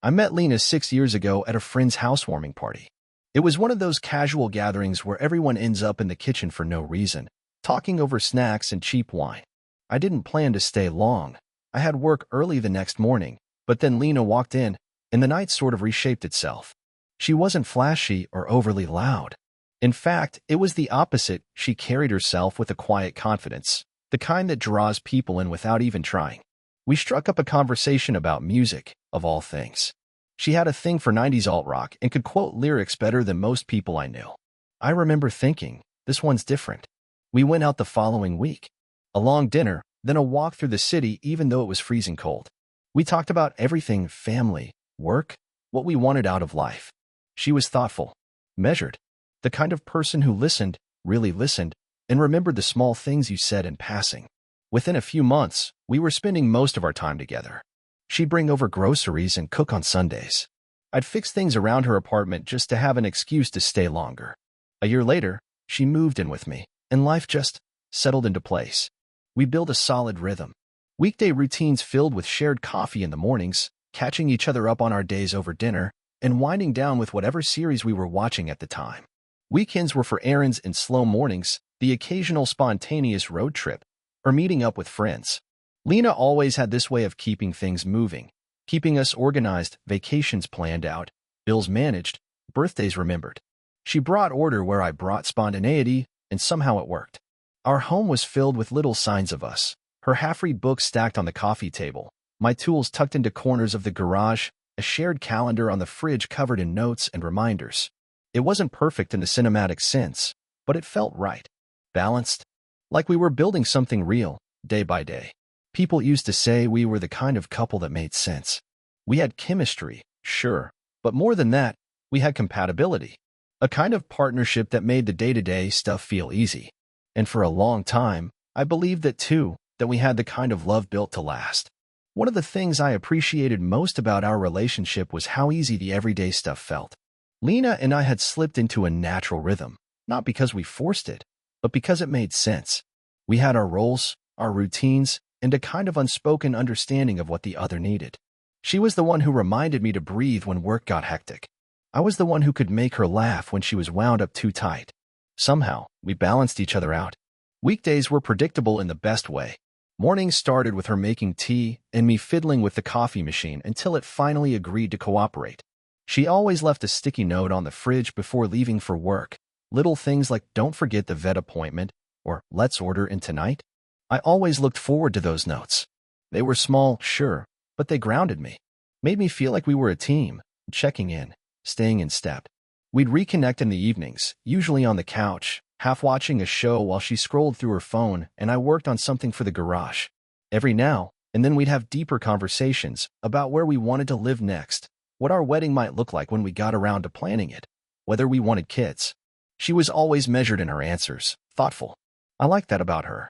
I met Lena 6 years ago at a friend's housewarming party. It was one of those casual gatherings where everyone ends up in the kitchen for no reason, talking over snacks and cheap wine. I didn't plan to stay long. I had work early the next morning, but then Lena walked in, and the night sort of reshaped itself. She wasn't flashy or overly loud. In fact, it was the opposite. She carried herself with a quiet confidence, the kind that draws people in without even trying. We struck up a conversation about music, of all things. She had a thing for 90s alt-rock and could quote lyrics better than most people I knew. I remember thinking, this one's different. We went out the following week. A long dinner, then a walk through the city even though it was freezing cold. We talked about everything: family, work, what we wanted out of life. She was thoughtful, measured, the kind of person who listened, really listened, and remembered the small things you said in passing. Within a few months, we were spending most of our time together. She'd bring over groceries and cook on Sundays. I'd fix things around her apartment just to have an excuse to stay longer. A year later, she moved in with me, and life just settled into place. We built a solid rhythm. Weekday routines filled with shared coffee in the mornings, catching each other up on our days over dinner, and winding down with whatever series we were watching at the time. Weekends were for errands and slow mornings, the occasional spontaneous road trip, or meeting up with friends. Lena always had this way of keeping things moving, keeping us organized, vacations planned out, bills managed, birthdays remembered. She brought order where I brought spontaneity, and somehow it worked. Our home was filled with little signs of us, her half-read books stacked on the coffee table, my tools tucked into corners of the garage, a shared calendar on the fridge covered in notes and reminders. It wasn't perfect in the cinematic sense, but it felt right, balanced, like we were building something real, day by day. People used to say we were the kind of couple that made sense. We had chemistry, sure, but more than that, we had compatibility. A kind of partnership that made the day-to-day stuff feel easy. And for a long time, I believed that too, that we had the kind of love built to last. One of the things I appreciated most about our relationship was how easy the everyday stuff felt. Lena and I had slipped into a natural rhythm, not because we forced it, but because it made sense. We had our roles, our routines, and a kind of unspoken understanding of what the other needed. She was the one who reminded me to breathe when work got hectic. I was the one who could make her laugh when she was wound up too tight. Somehow, we balanced each other out. Weekdays were predictable in the best way. Mornings started with her making tea and me fiddling with the coffee machine until it finally agreed to cooperate. She always left a sticky note on the fridge before leaving for work. Little things like "don't forget the vet appointment" or "let's order in tonight." I always looked forward to those notes. They were small, sure, but they grounded me, made me feel like we were a team, checking in, staying in step. We'd reconnect in the evenings, usually on the couch, half watching a show while she scrolled through her phone and I worked on something for the garage. Every now and then we'd have deeper conversations about where we wanted to live next, what our wedding might look like when we got around to planning it, whether we wanted kids. She was always measured in her answers, thoughtful. I liked that about her.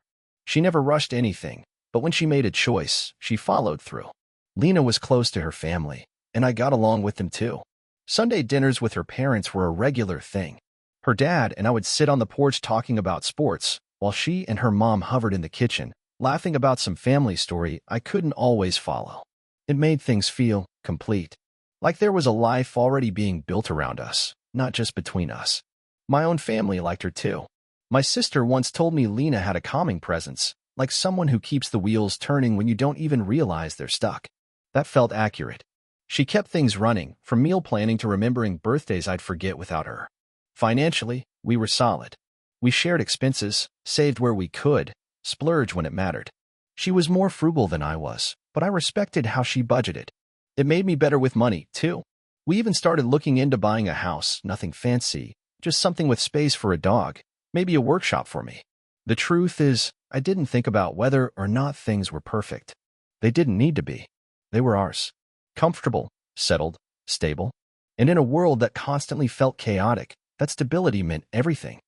She never rushed anything, but when she made a choice, she followed through. Lena was close to her family, and I got along with them too. Sunday dinners with her parents were a regular thing. Her dad and I would sit on the porch talking about sports, while she and her mom hovered in the kitchen, laughing about some family story I couldn't always follow. It made things feel complete, like there was a life already being built around us, not just between us. My own family liked her too. My sister once told me Lena had a calming presence, like someone who keeps the wheels turning when you don't even realize they're stuck. That felt accurate. She kept things running, from meal planning to remembering birthdays I'd forget without her. Financially, we were solid. We shared expenses, saved where we could, splurged when it mattered. She was more frugal than I was, but I respected how she budgeted. It made me better with money, too. We even started looking into buying a house, nothing fancy, just something with space for a dog. Maybe a workshop for me. The truth is, I didn't think about whether or not things were perfect. They didn't need to be. They were ours. Comfortable, settled, stable. And in a world that constantly felt chaotic, that stability meant everything.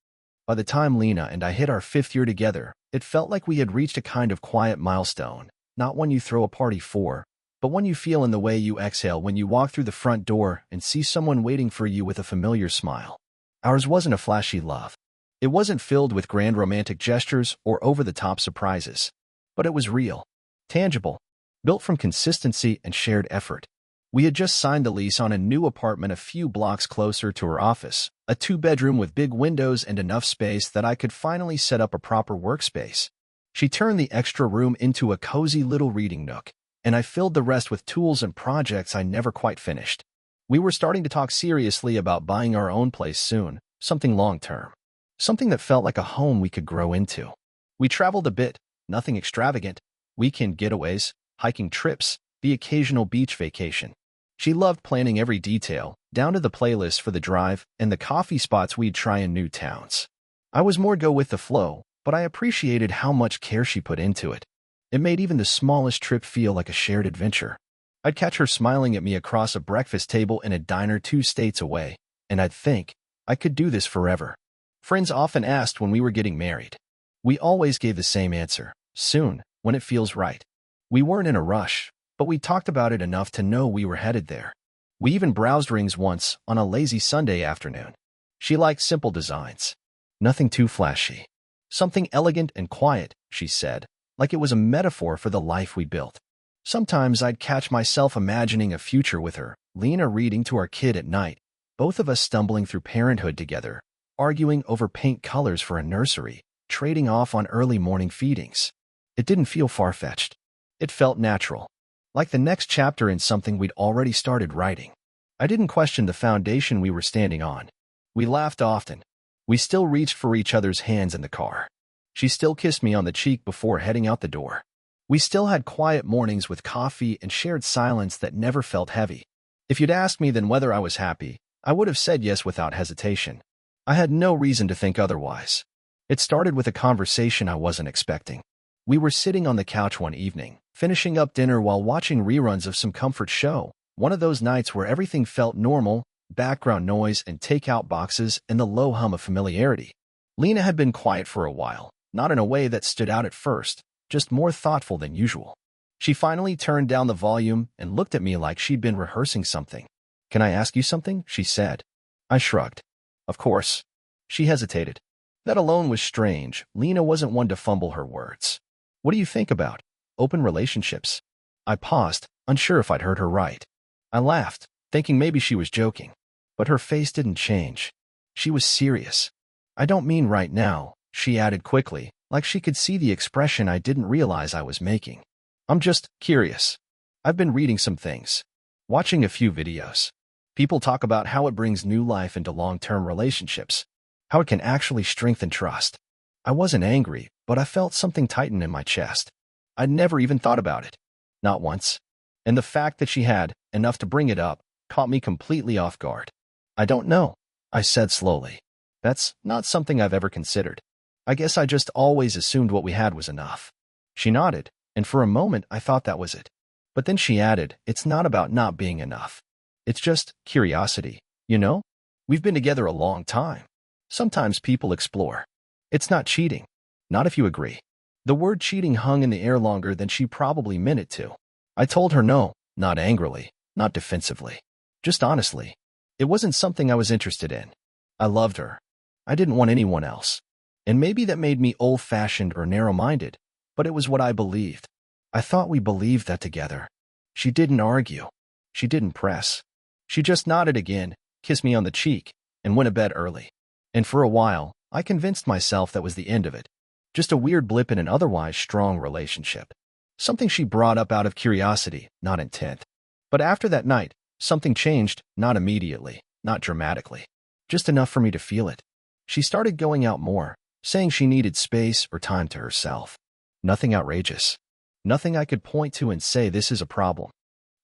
By the time Lena and I hit our 5th year together, it felt like we had reached a kind of quiet milestone, not one you throw a party for, but one you feel in the way you exhale when you walk through the front door and see someone waiting for you with a familiar smile. Ours wasn't a flashy love. It wasn't filled with grand romantic gestures or over-the-top surprises, but it was real, tangible, built from consistency and shared effort. We had just signed the lease on a new apartment a few blocks closer to her office, a two-bedroom with big windows and enough space that I could finally set up a proper workspace. She turned the extra room into a cozy little reading nook, and I filled the rest with tools and projects I never quite finished. We were starting to talk seriously about buying our own place soon, something long-term. Something that felt like a home we could grow into. We traveled a bit, nothing extravagant, weekend getaways, hiking trips, the occasional beach vacation. She loved planning every detail, down to the playlist for the drive and the coffee spots we'd try in new towns. I was more go with the flow, but I appreciated how much care she put into it. It made even the smallest trip feel like a shared adventure. I'd catch her smiling at me across a breakfast table in a diner 2 states away, and I'd think, I could do this forever. Friends often asked when we were getting married. We always gave the same answer: soon, when it feels right. We weren't in a rush, but we talked about it enough to know we were headed there. We even browsed rings once on a lazy Sunday afternoon. She liked simple designs. Nothing too flashy. Something elegant and quiet, she said, like it was a metaphor for the life we built. Sometimes I'd catch myself imagining a future with her, Lena reading to our kid at night, both of us stumbling through parenthood together, arguing over paint colors for a nursery, trading off on early morning feedings. It didn't feel far-fetched. It felt natural, like the next chapter in something we'd already started writing. I didn't question the foundation we were standing on. We laughed often. We still reached for each other's hands in the car. She still kissed me on the cheek before heading out the door. We still had quiet mornings with coffee and shared silence that never felt heavy. If you'd asked me then whether I was happy, I would have said yes without hesitation. I had no reason to think otherwise. It started with a conversation I wasn't expecting. We were sitting on the couch one evening, finishing up dinner while watching reruns of some comfort show, one of those nights where everything felt normal, background noise and takeout boxes and the low hum of familiarity. Lena had been quiet for a while, not in a way that stood out at first, just more thoughtful than usual. She finally turned down the volume and looked at me like she'd been rehearsing something. "Can I ask you something?" she said. I shrugged. "Of course." She hesitated. That alone was strange. Lena wasn't one to fumble her words. "What do you think about open relationships?" I paused, unsure if I'd heard her right. I laughed, thinking maybe she was joking. But her face didn't change. She was serious. "I don't mean right now," she added quickly, like she could see the expression I didn't realize I was making. "I'm just curious. I've been reading some things, watching a few videos. People talk about how it brings new life into long-term relationships, how it can actually strengthen trust." I wasn't angry, but I felt something tighten in my chest. I'd never even thought about it. Not once. And the fact that she had enough to bring it up caught me completely off guard. "I don't know," I said slowly. "That's not something I've ever considered. I guess I just always assumed what we had was enough." She nodded, and for a moment I thought that was it. But then she added, "It's not about not being enough. It's just curiosity, you know? We've been together a long time. Sometimes people explore. It's not cheating. Not if you agree." The word cheating hung in the air longer than she probably meant it to. I told her no, not angrily, not defensively. Just honestly. It wasn't something I was interested in. I loved her. I didn't want anyone else. And maybe that made me old-fashioned or narrow-minded, but it was what I believed. I thought we believed that together. She didn't argue. She didn't press. She just nodded again, kissed me on the cheek, and went to bed early. And for a while, I convinced myself that was the end of it. Just a weird blip in an otherwise strong relationship. Something she brought up out of curiosity, not intent. But after that night, something changed, not immediately, not dramatically. Just enough for me to feel it. She started going out more, saying she needed space or time to herself. Nothing outrageous. Nothing I could point to and say this is a problem.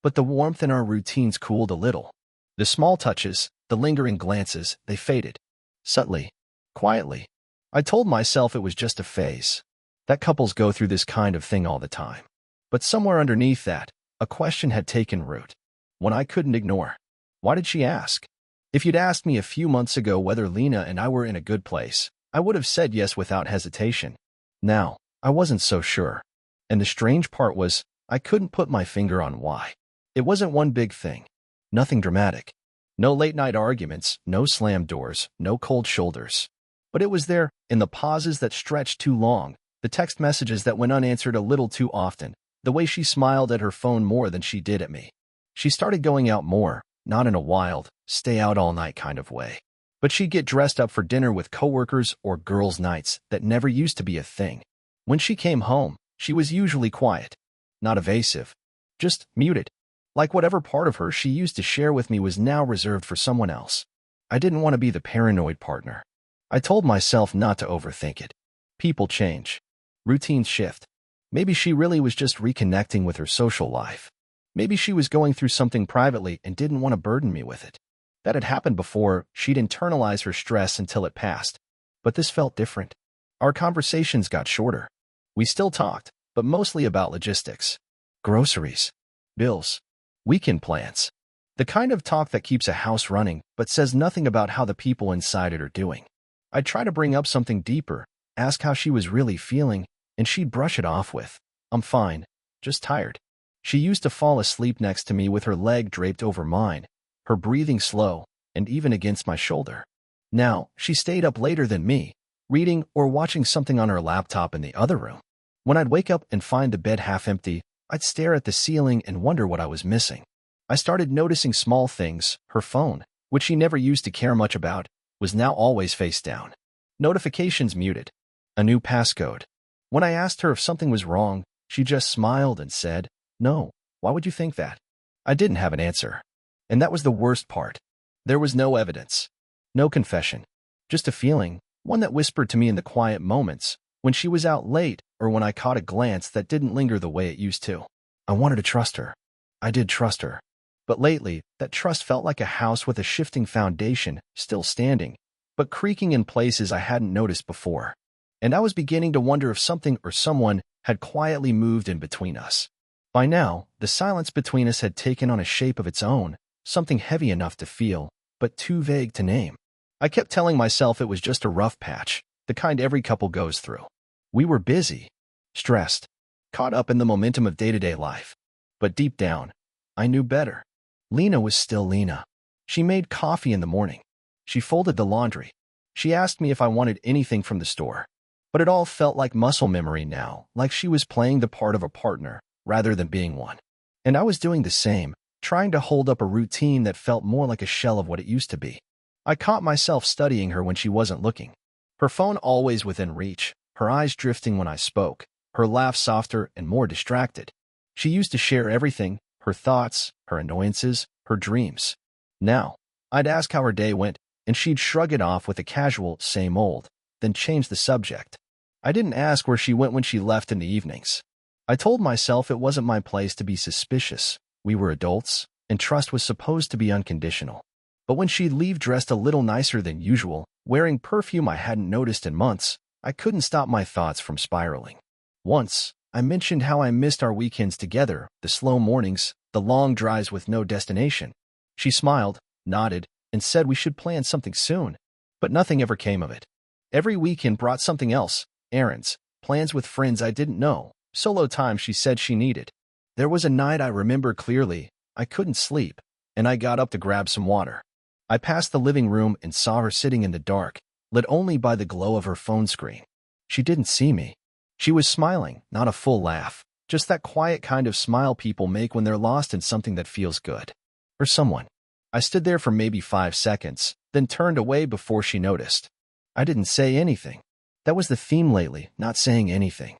But the warmth in our routines cooled a little. The small touches, the lingering glances, they faded. Subtly. Quietly. I told myself it was just a phase. That couples go through this kind of thing all the time. But somewhere underneath that, a question had taken root. One I couldn't ignore. Why did she ask? If you'd asked me a few months ago whether Lena and I were in a good place, I would have said yes without hesitation. Now, I wasn't so sure. And the strange part was, I couldn't put my finger on why. It wasn't one big thing. Nothing dramatic. No late-night arguments, no slammed doors, no cold shoulders. But it was there, in the pauses that stretched too long, the text messages that went unanswered a little too often, the way she smiled at her phone more than she did at me. She started going out more, not in a wild, stay out all night kind of way. But she'd get dressed up for dinner with coworkers or girls' nights that never used to be a thing. When she came home, she was usually quiet, not evasive, just muted. Like whatever part of her she used to share with me was now reserved for someone else. I didn't want to be the paranoid partner. I told myself not to overthink it. People change. Routines shift. Maybe she really was just reconnecting with her social life. Maybe she was going through something privately and didn't want to burden me with it. That had happened before. She'd internalize her stress until it passed. But this felt different. Our conversations got shorter. We still talked, but mostly about logistics. Groceries. Bills. Weekend plans. The kind of talk that keeps a house running, but says nothing about how the people inside it are doing. I'd try to bring up something deeper, ask how she was really feeling, and she'd brush it off with, "I'm fine, just tired." She used to fall asleep next to me with her leg draped over mine, her breathing slow, and even against my shoulder. Now, she stayed up later than me, reading or watching something on her laptop in the other room. When I'd wake up and find the bed half empty, I'd stare at the ceiling and wonder what I was missing. I started noticing small things. Her phone, which she never used to care much about, was now always face down. Notifications muted. A new passcode. When I asked her if something was wrong, she just smiled and said, "No, why would you think that?" I didn't have an answer. And that was the worst part. There was no evidence. No confession. Just a feeling, one that whispered to me in the quiet moments, when she was out late or when I caught a glance that didn't linger the way it used to. I wanted to trust her. I did trust her. But lately, that trust felt like a house with a shifting foundation, still standing, but creaking in places I hadn't noticed before. And I was beginning to wonder if something or someone had quietly moved in between us. By now, the silence between us had taken on a shape of its own, something heavy enough to feel, but too vague to name. I kept telling myself it was just a rough patch, the kind every couple goes through. We were busy, stressed, caught up in the momentum of day-to-day life. But deep down, I knew better. Lena was still Lena. She made coffee in the morning. She folded the laundry. She asked me if I wanted anything from the store. But it all felt like muscle memory now, like she was playing the part of a partner, rather than being one. And I was doing the same, trying to hold up a routine that felt more like a shell of what it used to be. I caught myself studying her when she wasn't looking. Her phone always within reach, her eyes drifting when I spoke, her laugh softer and more distracted. She used to share everything, her thoughts, her annoyances, her dreams. Now, I'd ask how her day went, and she'd shrug it off with a casual, same old, then change the subject. I didn't ask where she went when she left in the evenings. I told myself it wasn't my place to be suspicious. We were adults, and trust was supposed to be unconditional. But when she'd leave dressed a little nicer than usual, wearing perfume I hadn't noticed in months, I couldn't stop my thoughts from spiraling. Once, I mentioned how I missed our weekends together, the slow mornings, the long drives with no destination. She smiled, nodded, and said we should plan something soon. But nothing ever came of it. Every weekend brought something else, errands, plans with friends I didn't know, solo time she said she needed. There was a night I remember clearly. I couldn't sleep, and I got up to grab some water. I passed the living room and saw her sitting in the dark, lit only by the glow of her phone screen. She didn't see me. She was smiling, not a full laugh, just that quiet kind of smile people make when they're lost in something that feels good. Or someone. I stood there for maybe 5 seconds, then turned away before she noticed. I didn't say anything. That was the theme lately, not saying anything.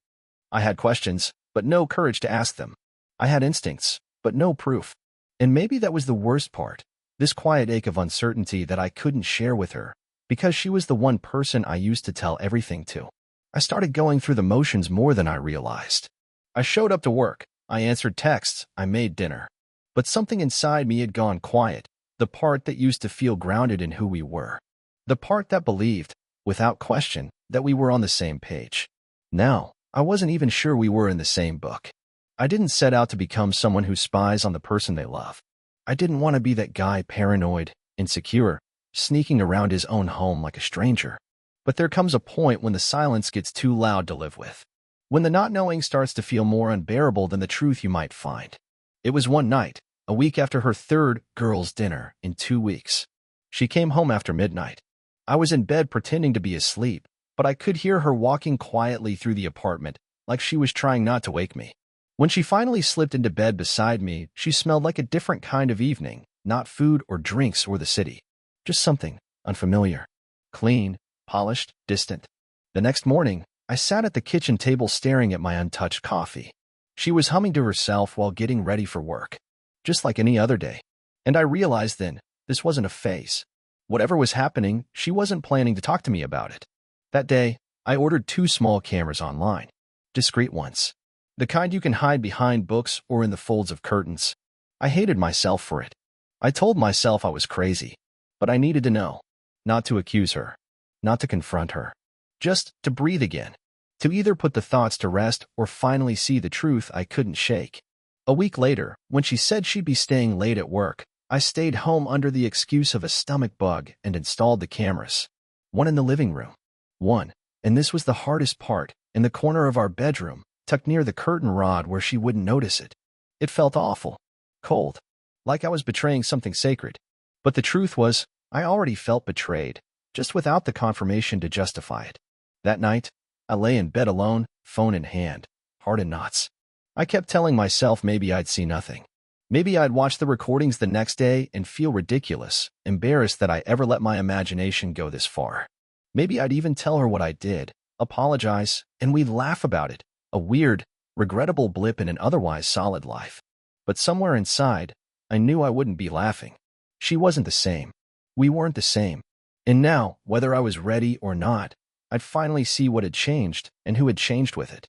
I had questions, but no courage to ask them. I had instincts, but no proof. And maybe that was the worst part, this quiet ache of uncertainty that I couldn't share with her, because she was the one person I used to tell everything to. I started going through the motions more than I realized. I showed up to work, I answered texts, I made dinner. But something inside me had gone quiet, the part that used to feel grounded in who we were. The part that believed, without question, that we were on the same page. Now, I wasn't even sure we were in the same book. I didn't set out to become someone who spies on the person they love. I didn't want to be that guy paranoid, insecure, sneaking around his own home like a stranger. But there comes a point when the silence gets too loud to live with. When the not knowing starts to feel more unbearable than the truth you might find. It was one night, a week after her third girls' dinner in 2 weeks. She came home after midnight. I was in bed pretending to be asleep, but I could hear her walking quietly through the apartment, like she was trying not to wake me. When she finally slipped into bed beside me, she smelled like a different kind of evening, not food or drinks or the city. Just something unfamiliar, clean, polished, distant. The next morning, I sat at the kitchen table staring at my untouched coffee. She was humming to herself while getting ready for work, just like any other day. And I realized then, this wasn't a phase. Whatever was happening, she wasn't planning to talk to me about it. That day, I ordered 2 small cameras online. Discreet ones. The kind you can hide behind books or in the folds of curtains. I hated myself for it. I told myself I was crazy. But I needed to know. Not to accuse her. Not to confront her. Just to breathe again. To either put the thoughts to rest or finally see the truth I couldn't shake. A week later, when she said she'd be staying late at work, I stayed home under the excuse of a stomach bug and installed the cameras. One in the living room. One, and this was the hardest part, in the corner of our bedroom, tucked near the curtain rod where she wouldn't notice it. It felt awful. Cold. Like I was betraying something sacred. But the truth was, I already felt betrayed, just without the confirmation to justify it. That night, I lay in bed alone, phone in hand, heart in knots. I kept telling myself maybe I'd see nothing. Maybe I'd watch the recordings the next day and feel ridiculous, embarrassed that I ever let my imagination go this far. Maybe I'd even tell her what I did, apologize, and we'd laugh about it, a weird, regrettable blip in an otherwise solid life. But somewhere inside, I knew I wouldn't be laughing. She wasn't the same. We weren't the same. And now, whether I was ready or not, I'd finally see what had changed and who had changed with it.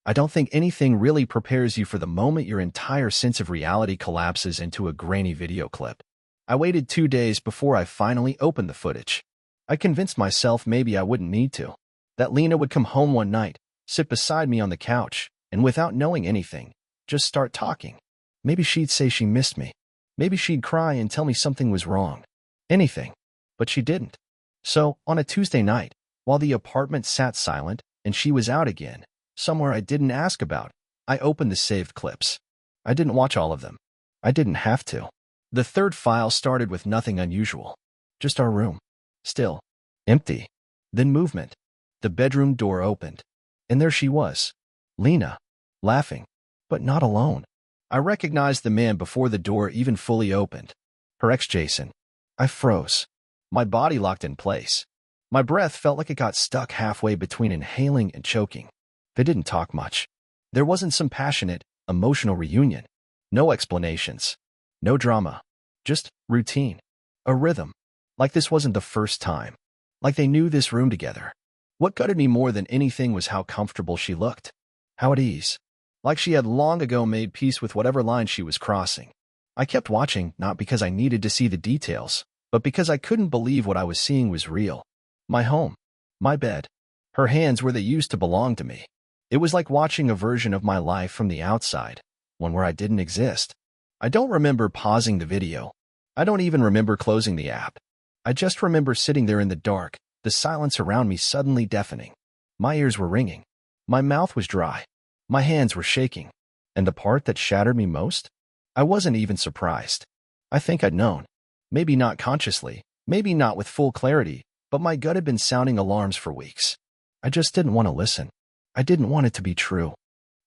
I don't think anything really prepares you for the moment your entire sense of reality collapses into a grainy video clip. I waited 2 days before I finally opened the footage. I convinced myself maybe I wouldn't need to. That Lena would come home one night, sit beside me on the couch, and without knowing anything, just start talking. Maybe she'd say she missed me. Maybe she'd cry and tell me something was wrong. Anything. But she didn't. So, on a Tuesday night, while the apartment sat silent and she was out again, somewhere I didn't ask about, I opened the saved clips. I didn't watch all of them. I didn't have to. The third file started with nothing unusual. Just our room. Still. Empty. Then movement. The bedroom door opened. And there she was. Lena. Laughing. But not alone. I recognized the man before the door even fully opened. Her ex-Jason. I froze. My body locked in place. My breath felt like it got stuck halfway between inhaling and choking. They didn't talk much. There wasn't some passionate, emotional reunion. No explanations. No drama. Just routine. A rhythm. Like this wasn't the first time. Like they knew this room together. What gutted me more than anything was how comfortable she looked. How at ease. Like she had long ago made peace with whatever line she was crossing. I kept watching, not because I needed to see the details, but because I couldn't believe what I was seeing was real. My home. My bed. Her hands where they used to belong to me. It was like watching a version of my life from the outside, one where I didn't exist. I don't remember pausing the video. I don't even remember closing the app. I just remember sitting there in the dark, the silence around me suddenly deafening. My ears were ringing. My mouth was dry. My hands were shaking. And the part that shattered me most? I wasn't even surprised. I think I'd known. Maybe not consciously, maybe not with full clarity, but my gut had been sounding alarms for weeks. I just didn't want to listen. I didn't want it to be true.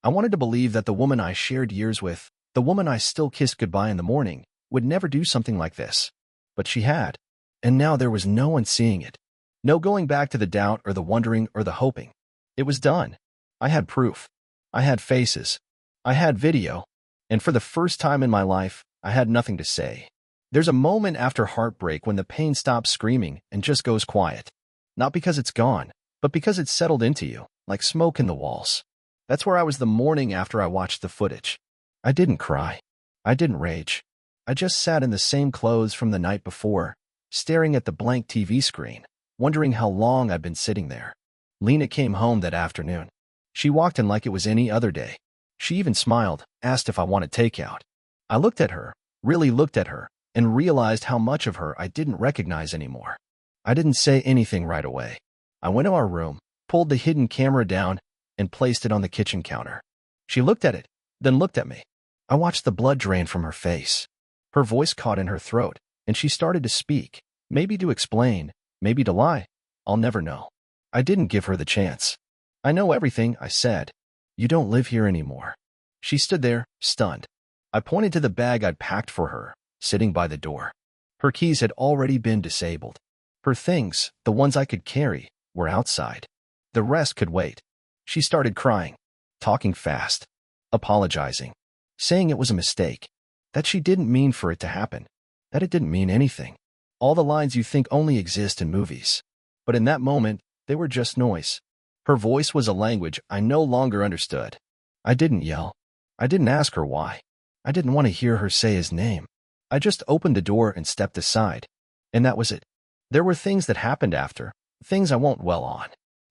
I wanted to believe that the woman I shared years with, the woman I still kissed goodbye in the morning, would never do something like this. But she had. And now there was no one seeing it. No going back to the doubt or the wondering or the hoping. It was done. I had proof. I had faces. I had video. And for the first time in my life, I had nothing to say. There's a moment after heartbreak when the pain stops screaming and just goes quiet. Not because it's gone, but because it's settled into you, like smoke in the walls. That's where I was the morning after I watched the footage. I didn't cry. I didn't rage. I just sat in the same clothes from the night before, staring at the blank TV screen, wondering how long I'd been sitting there. Lena came home that afternoon. She walked in like it was any other day. She even smiled, asked if I wanted takeout. I looked at her, really looked at her, and realized how much of her I didn't recognize anymore. I didn't say anything right away. I went to our room, pulled the hidden camera down, and placed it on the kitchen counter. She looked at it, then looked at me. I watched the blood drain from her face. Her voice caught in her throat, and she started to speak, maybe to explain, maybe to lie. I'll never know. I didn't give her the chance. I know everything, I said. You don't live here anymore. She stood there, stunned. I pointed to the bag I'd packed for her, sitting by the door. Her keys had already been disabled. Her things, the ones I could carry, were outside. The rest could wait. She started crying, talking fast, apologizing, saying it was a mistake, that she didn't mean for it to happen, that it didn't mean anything. All the lines you think only exist in movies. But in that moment, they were just noise. Her voice was a language I no longer understood. I didn't yell. I didn't ask her why. I didn't want to hear her say his name. I just opened the door and stepped aside. And that was it. There were things that happened after, things I won't dwell on.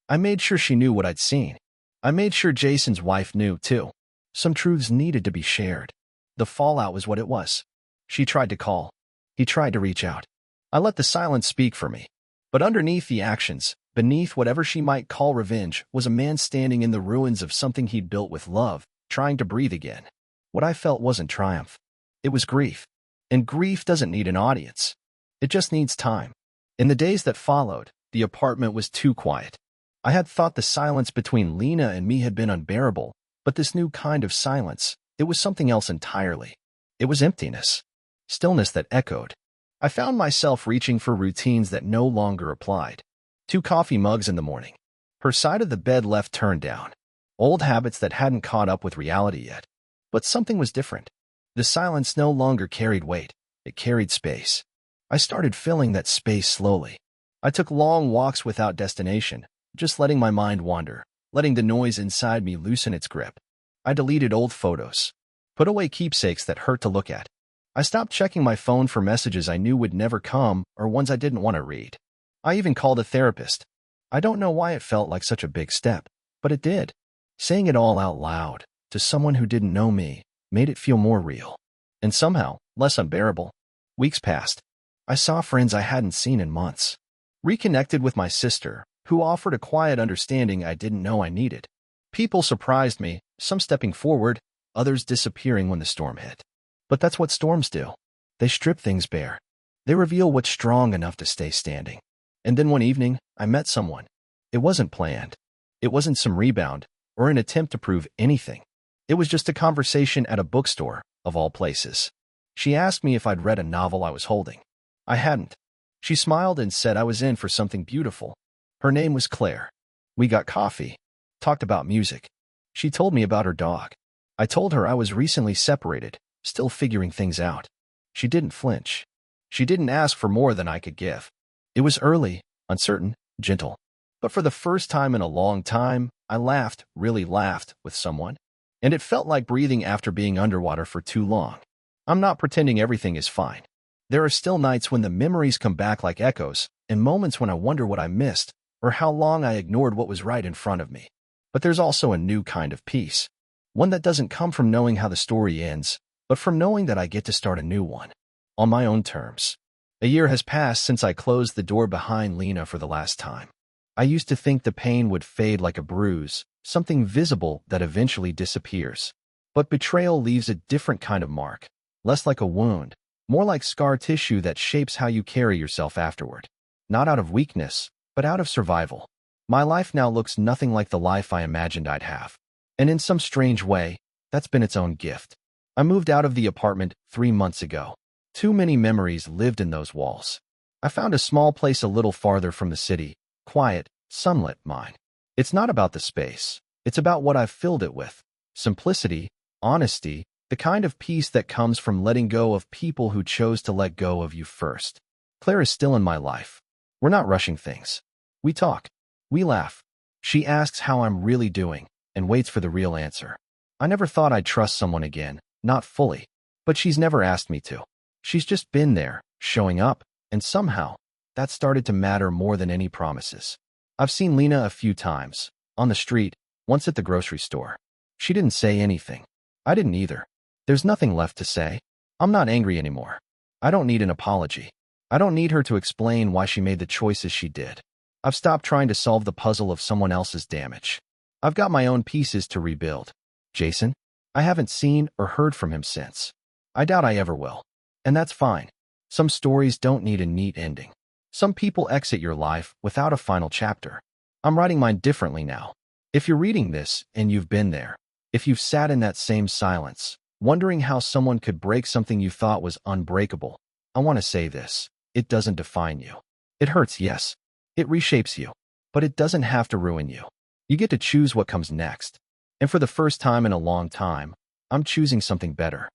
I made sure she knew what I'd seen. I made sure Jason's wife knew, too. Some truths needed to be shared. The fallout was what it was. She tried to call. He tried to reach out. I let the silence speak for me. But underneath the actions, beneath whatever she might call revenge, was a man standing in the ruins of something he'd built with love, trying to breathe again. What I felt wasn't triumph. It was grief. And grief doesn't need an audience. It just needs time. In the days that followed, the apartment was too quiet. I had thought the silence between Lena and me had been unbearable, but this new kind of silence, it was something else entirely. It was emptiness. Stillness that echoed. I found myself reaching for routines that no longer applied. 2 coffee mugs in the morning. Her side of the bed left turned down. Old habits that hadn't caught up with reality yet. But something was different. The silence no longer carried weight. It carried space. I started filling that space slowly. I took long walks without destination, just letting my mind wander, letting the noise inside me loosen its grip. I deleted old photos, put away keepsakes that hurt to look at. I stopped checking my phone for messages I knew would never come or ones I didn't want to read. I even called a therapist. I don't know why it felt like such a big step, but it did. Saying it all out loud, to someone who didn't know me, made it feel more real. And somehow, less unbearable. Weeks passed. I saw friends I hadn't seen in months. Reconnected with my sister, who offered a quiet understanding I didn't know I needed. People surprised me, some stepping forward, others disappearing when the storm hit. But that's what storms do. They strip things bare. They reveal what's strong enough to stay standing. And then one evening, I met someone. It wasn't planned. It wasn't some rebound or an attempt to prove anything. It was just a conversation at a bookstore, of all places. She asked me if I'd read a novel I was holding. I hadn't. She smiled and said I was in for something beautiful. Her name was Claire. We got coffee, talked about music. She told me about her dog. I told her I was recently separated, still figuring things out. She didn't flinch. She didn't ask for more than I could give. It was early, uncertain, gentle. But for the first time in a long time, I laughed, really laughed, with someone. And it felt like breathing after being underwater for too long. I'm not pretending everything is fine. There are still nights when the memories come back like echoes, and moments when I wonder what I missed, or how long I ignored what was right in front of me. But there's also a new kind of peace. One that doesn't come from knowing how the story ends, but from knowing that I get to start a new one. On my own terms. A year has passed since I closed the door behind Lena for the last time. I used to think the pain would fade like a bruise, something visible that eventually disappears. But betrayal leaves a different kind of mark, less like a wound, more like scar tissue that shapes how you carry yourself afterward. Not out of weakness, but out of survival. My life now looks nothing like the life I imagined I'd have. And in some strange way, that's been its own gift. I moved out of the apartment 3 months ago. Too many memories lived in those walls. I found a small place a little farther from the city, quiet, sunlit mine. It's not about the space. It's about what I've filled it with. Simplicity, honesty, the kind of peace that comes from letting go of people who chose to let go of you first. Claire is still in my life. We're not rushing things. We talk. We laugh. She asks how I'm really doing and waits for the real answer. I never thought I'd trust someone again, not fully. But she's never asked me to. She's just been there, showing up, and somehow, that started to matter more than any promises. I've seen Lena a few times, on the street, once at the grocery store. She didn't say anything. I didn't either. There's nothing left to say. I'm not angry anymore. I don't need an apology. I don't need her to explain why she made the choices she did. I've stopped trying to solve the puzzle of someone else's damage. I've got my own pieces to rebuild. Jason? I haven't seen or heard from him since. I doubt I ever will. And that's fine. Some stories don't need a neat ending. Some people exit your life without a final chapter. I'm writing mine differently now. If you're reading this and you've been there, If you've sat in that same silence, wondering how someone could break something you thought was unbreakable, I want to say this: it doesn't define you. It hurts, yes. It reshapes you. But it doesn't have to ruin you. You get to choose what comes next. And for the first time in a long time, I'm choosing something better.